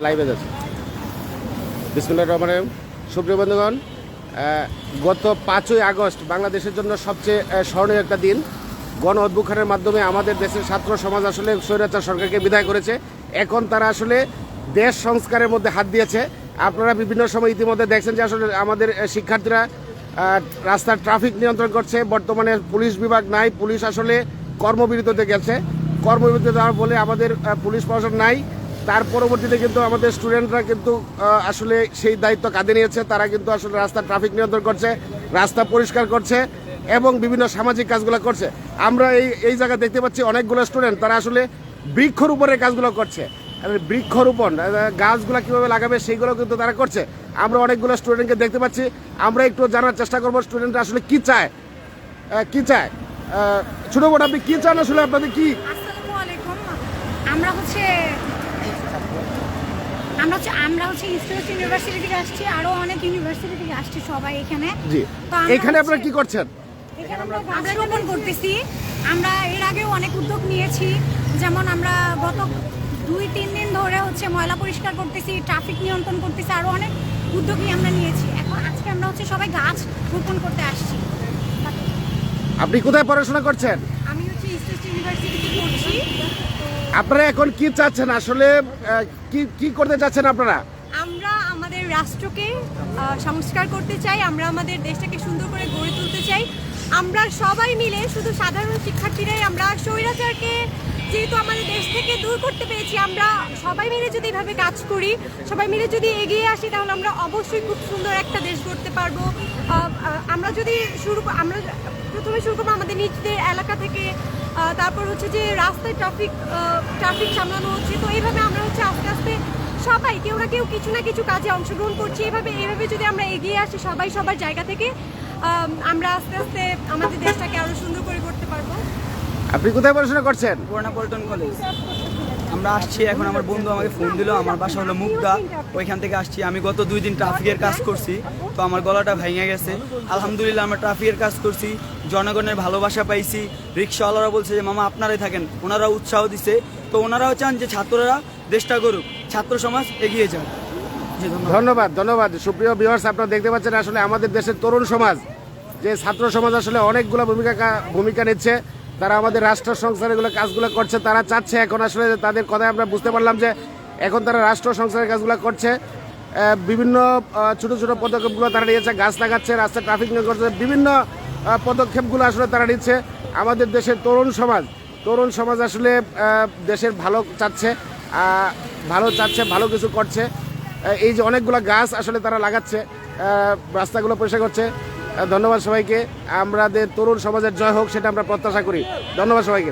লাইভে যাচ্ছে। বিসমিল্লাহির রহমানির রহিম। সুপ্রিয় বন্ধুগণ, গত 5ই আগস্ট বাংলাদেশের জন্য সবচেয়ে স্মরণীয় একটা দিন। গণ অভ্যুত্থানের মাধ্যমে আমাদের দেশের ছাত্র সমাজ আসলে স্বৈরাচার সরকারকে বিদায় করেছে। এখন তারা আসলে দেশ সংস্কারের মধ্যে হাত দিয়েছে। আপনারা বিভিন্ন সময় ইতিমধ্যে দেখছেন যে আসলে আমাদের শিক্ষার্থীরা রাস্তার ট্রাফিক নিয়ন্ত্রণ করছে। বর্তমানে পুলিশ বিভাগ নাই, পুলিশ আসলে কর্মবিরতিতে গেছে। কর্মবিরতিতে যাওয়ার বলে আমাদের পুলিশ প্রশাসন নাই। তার পরবর্তীতে কিন্তু আমাদের স্টুডেন্টরা কিন্তু আসলে সেই দায়িত্ব কাঁধে নিয়েছে। তারা কিন্তু আসলে রাস্তা ট্রাফিক নিয়ন্ত্রণ করছে, রাস্তা পরিষ্কার করছে এবং বিভিন্ন সামাজিক কাজগুলো করছে। আমরা এই জায়গায় দেখতে পাচ্ছি অনেকগুলো স্টুডেন্ট তারা আসলে বৃক্ষরোপণের কাজগুলো করছে। বৃক্ষরোপণ, গাছগুলো কীভাবে লাগাবে সেইগুলো কিন্তু তারা করছে। আমরা অনেকগুলো স্টুডেন্টকে দেখতে পাচ্ছি। আমরা একটু জানার চেষ্টা করবো স্টুডেন্টরা আসলে কি চায়। ছোট বোন, আপনি কি চান আসলে? আপনাদের কি? আসসালামু আলাইকুম। আমরা হচ্ছে ইস্ট ইউনিভার্সিটি থেকে আসছি, আরো অনেক ইউনিভার্সিটি থেকে আসছি সবাই এখানে। জি, এখানে আপনারা কি করছেন? এখানে আমরা গাছ রোপণ করতেছি। আমরা এর আগেও অনেক উদ্যোগ নিয়েছি, যেমন আমরা গত 2-3 দিন ধরে হচ্ছে ময়লা পরিষ্কার করতেছি, ট্রাফিক নিয়ন্ত্রণ করতেছি, আরো অনেক উদ্যোগই আমরা নিয়েছি। এখন আজকে আমরা হচ্ছে সবাই গাছ রোপণ করতে আসছি। আপনি কোথায় পড়াশোনা করছেন? আমি হচ্ছে ইস্ট ইউনিভার্সিটি থেকে পড়ছি। আপনারা এখন কি চাচ্ছেন আসলে? কি করতে চাচ্ছেন আপনারা? আমরা আমাদের রাষ্ট্রকে সংস্কার করতে চাই, আমরা আমাদের দেশটাকে সুন্দর করে গড়ে তুলতে চাই। আমরা সবাই মিলে, শুধু সাধারণ শিক্ষার্থীরাই, আমরা স্বৈরাচারকে যেহেতু আমাদের দেশ থেকে দূর করতে পেরেছি, আমরা সবাই মিলে যদি এভাবে কাজ করি, সবাই মিলে যদি এগিয়ে আসি, তাহলে আমরা অবশ্যই খুব সুন্দর একটা দেশ গড়তে পারবো। আমরা প্রথমে শুরু করবো আমাদের নিজেদের এলাকা থেকে, তারপর হচ্ছে যে রাস্তায় ট্রাফিক সামলানো হচ্ছে। তো এইভাবে আমরা হচ্ছে আস্তে আস্তে সবাই কেউ না কেউ কিছু না কিছু কাজে অংশগ্রহণ করছি। এইভাবে যদি আমরা এগিয়ে আসি সবাই সবার জায়গা থেকে, আমরা আস্তে আস্তে আমাদের দেশটাকে আরো সুন্দর করে করতে পারবো। আপনি কোথায় পড়াশোনা করছেন? পুরানা পল্টন কলেজ। আমরা আসছি, এখন আমার বন্ধু আমাকে ফোন দিল, আমার বাসা হলো মুগদা, ওইখান থেকে আসছি। আমি গত 2 দিন ট্রাফিকের কাজ করছি, তো আমার গলাটা ভেঙে গেছে। আলহামদুলিল্লাহ আমরা ট্রাফিকের কাজ করছি, জনগণের ভালোবাসা পাইছি। রিক্সাওয়ালারা বলছে যে মামা আপনারাই থাকেন, ওনারা উৎসাহ দিছে। তো ওনারাও চান যে ছাত্ররা দেশটা করুক, ছাত্র সমাজ এগিয়ে যাক। ধন্যবাদ। সুপ্রিয় ভিউয়ার্স, আপনারা দেখতে পাচ্ছেন আসলে আমাদের দেশের তরুণ সমাজ, যে ছাত্র সমাজ আসলে অনেকগুলো ভূমিকা নিচ্ছে। তারা আমাদের রাষ্ট্র সংস্কারের কাজগুলো করছে। তারা চাচ্ছে এখন আসলে তাদের কথায় আমরা বুঝতে পারলাম যে এখন তারা রাষ্ট্র সংস্কারের কাজগুলো করছে। বিভিন্ন ছোট ছোট পদক্ষেপগুলো তারা নিয়েছে, গাছ লাগাচ্ছে, রাস্তায় ট্রাফিক নিয়ন্ত্রণ করছে, বিভিন্ন পদক্ষেপগুলো আসলে তারা নিচ্ছে। আমাদের দেশের তরুণ সমাজ আসলে দেশের ভালো চাচ্ছে, ভালো কিছু করছে। এই যে অনেকগুলো গাছ আসলে তারা লাগাচ্ছে, রাস্তাগুলো পরিষ্কার করছে। ধন্যবাদ সবাইকে। আমাদের তরুণ সমাজের জয় হোক, সেটা আমরা প্রত্যাশা করি। ধন্যবাদ সবাইকে।